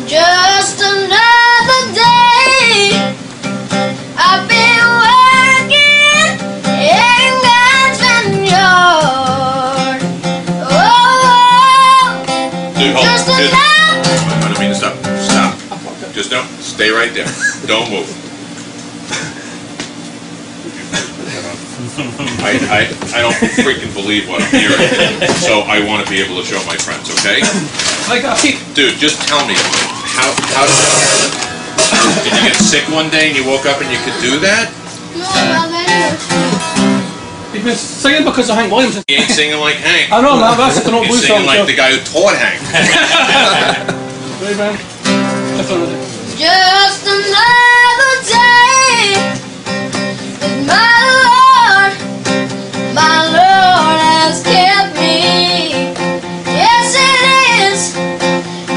Just another day. I've been working in God's vineyard. Oh, dude, hold just on. Dude. another. I don't mean to stop. Stop. Just don't. Stay right there. Don't move. I don't freaking believe what I'm hearing, so I want to be able to show my friends, okay? Dude, just tell me, how did you get sick one day and you woke up and you could do that? He's been singing because of Hank Williams. He ain't singing like Hank. I know, man, that's a not He's singing like the guy who taught Hank. Right, man. Just another day with my Lord has kept me. Yes, it is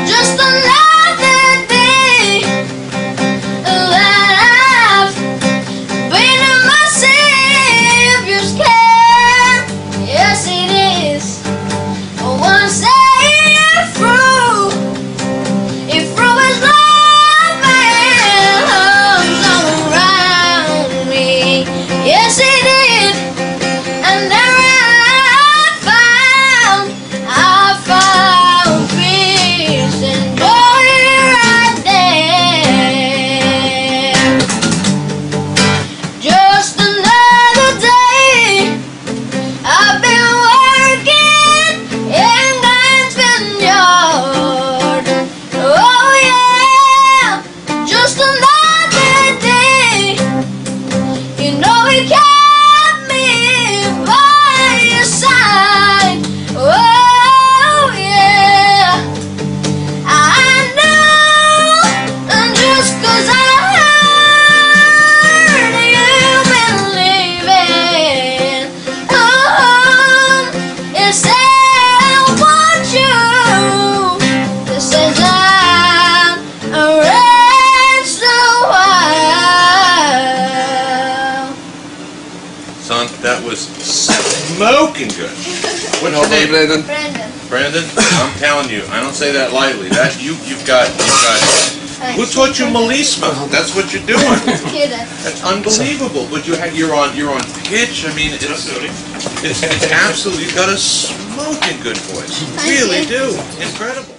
just another day that I've been in my Savior's care. Yes, it is. Once I through, it through His love and arms around me. Yes, it is. And there I found peace and joy right there. Just another day. I've been working in God's vineyard. Oh yeah, just another day. You know He kept me by His side. Oh yeah, I know, and just 'cause I heard you've been leaving, it said want you. This is I'm a rest a while. Son, that was smoking good. What's your name? Brandon. Brandon? I'm telling you, I don't say that lightly. That you've got. Who taught you melisma? That's what you're doing. That's unbelievable. But you're on pitch. I mean, it's absolutely. You've got a smoking good voice. You really do. Incredible.